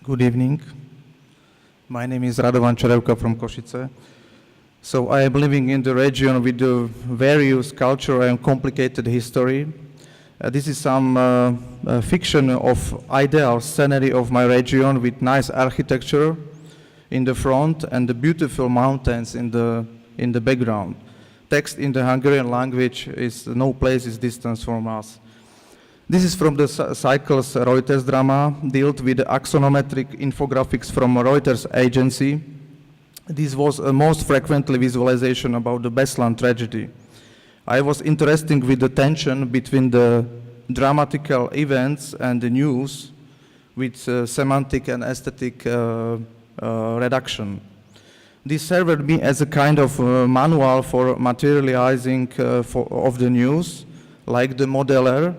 Good evening. My name is Radovan Čerevka from Košice. So I am living in the region with the various cultural and complicated history. This is some fiction of ideal scenery of my region with nice architecture in the front and the beautiful mountains in the background. Text in the Hungarian language is "No place is distance from us." This is from the cycles Reuters drama, dealt with the axonometric infographics from Reuters agency. This was a most frequently visualization about the Beslan tragedy. I was interested with the tension between the dramatical events and the news with semantic and aesthetic reduction. This served me as a kind of manual for materializing of the news, like the modeler.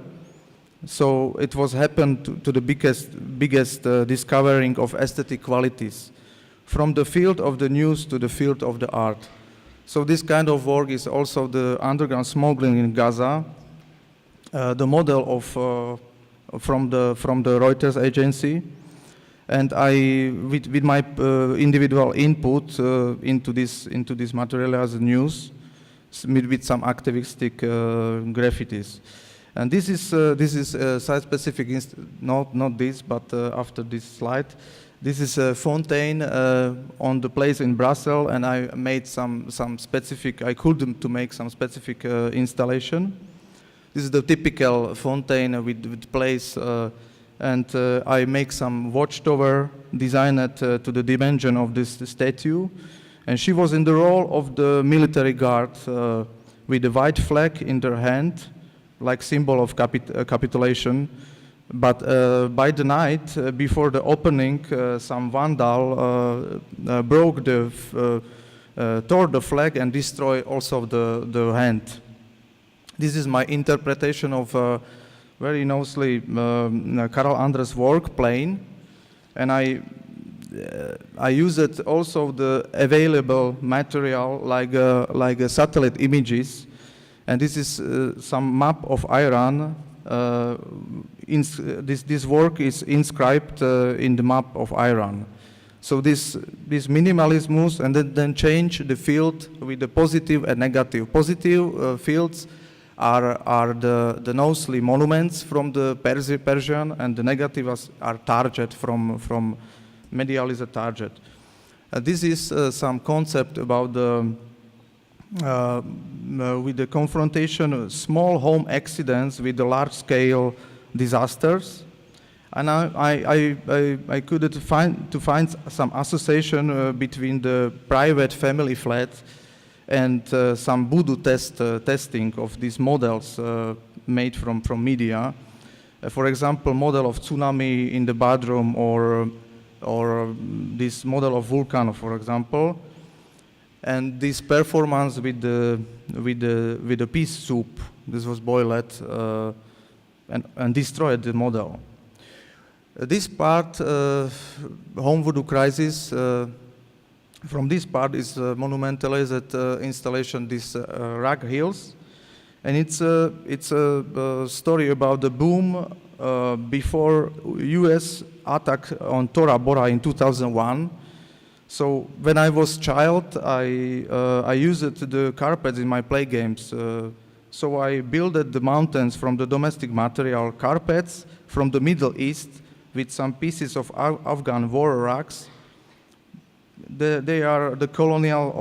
So it was happened to the biggest discovering of aesthetic qualities, from the field of the news to the field of the art. So this kind of work is also the underground smuggling in Gaza, the model of from the Reuters agency, and I with my individual input into this materialized news with some activistic graffitis. And this is site specific, not this, but after this slide. This is a fountain on the place in Brussels, and I made some specific, I could to make some specific installation. This is the typical fountain with place, and I make some watchtower designed to the dimension of this statue. And she was in the role of the military guard with a white flag in her hand, like symbol of capitulation. But by the night, before the opening, some vandal tore the flag and destroyed also the hand. This is my interpretation of very nicely Karel Andres' work, Plane, and I used also the available material like satellite images. And this is some map of Iran. This work is inscribed in the map of Iran. So this minimalism and then change the field with the positive and negative. Positive fields are the mostly monuments from the Persian, and the negative are target from medial is a target. This is some concept about the with the confrontation of small home accidents with the large-scale disasters, and I could find some association between the private family flat and some voodoo testing of these models made from media. For example, model of tsunami in the bathroom, or this model of volcano, for example. And this performance with the pea soup, this was boiled and destroyed the model. This part, home voodoo crisis, from this part is monumentalized installation, this Rag Hills, and it's a story about the boom before U.S. attack on Tora Bora in 2001. So when I was child, I used the carpets in my play games. So I built the mountains from the domestic material carpets from the Middle East with some pieces of Afghan war rugs. They are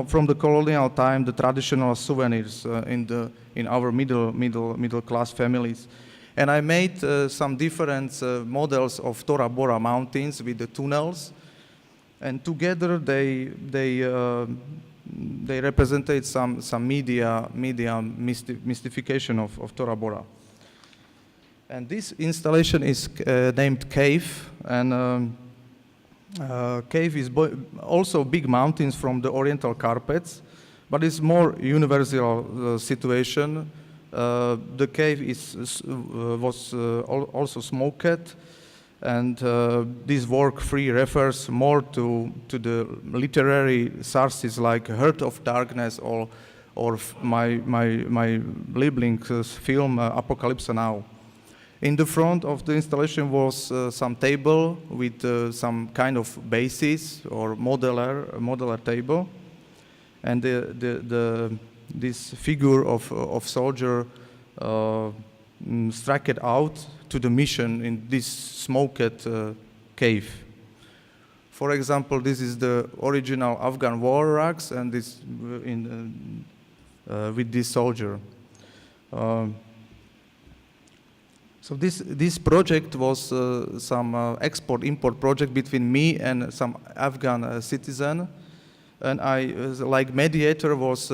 from the colonial time, the traditional souvenirs in our middle class families. And I made some different models of Tora Bora mountains with the tunnels. And together they represented some media mystification of Tora Bora. And this installation is named Cave, and Cave is also big mountains from the Oriental carpets, but it's more universal situation. The cave was also smoked. And this work refers more to the literary sources like Heart of Darkness or my Lieblingsfilm Apocalypse Now. In the front of the installation was some table with some kind of basis or modeler table, and this figure of soldier struck it out to the mission in this smoked cave. For example, this is the original Afghan war rugs, and this with this soldier. So this project was some export-import project between me and some Afghan citizen, and I, like mediator, was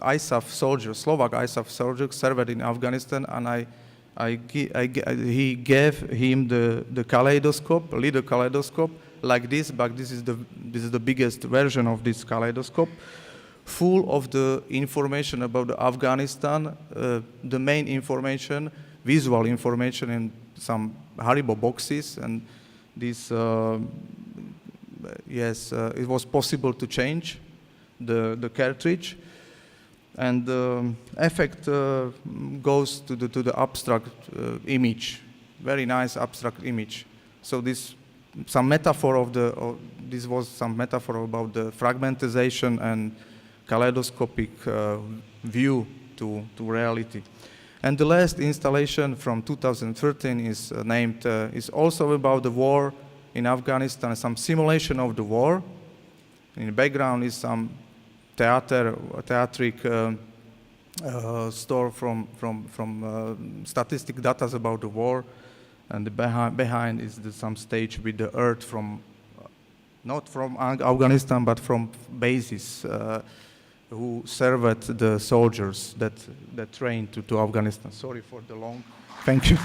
ISAF soldier, Slovak ISAF soldier, served in Afghanistan, and he gave him the kaleidoscope, a little kaleidoscope, like this, but this is the biggest version of this kaleidoscope, full of the information about Afghanistan, the main information, visual information in some Haribo boxes, and this, it was possible to change the cartridge, and the effect goes to the abstract image, very nice abstract image. So this was some metaphor about the fragmentization and kaleidoscopic view to reality. And the last installation from 2013 is named, is also about the war in Afghanistan, some simulation of the war. In the background is some theatric store from statistic data about the war, and behind is some stage with the earth from, not from Afghanistan, but from bases who served the soldiers that trained to Afghanistan. Sorry for the long. Thank you.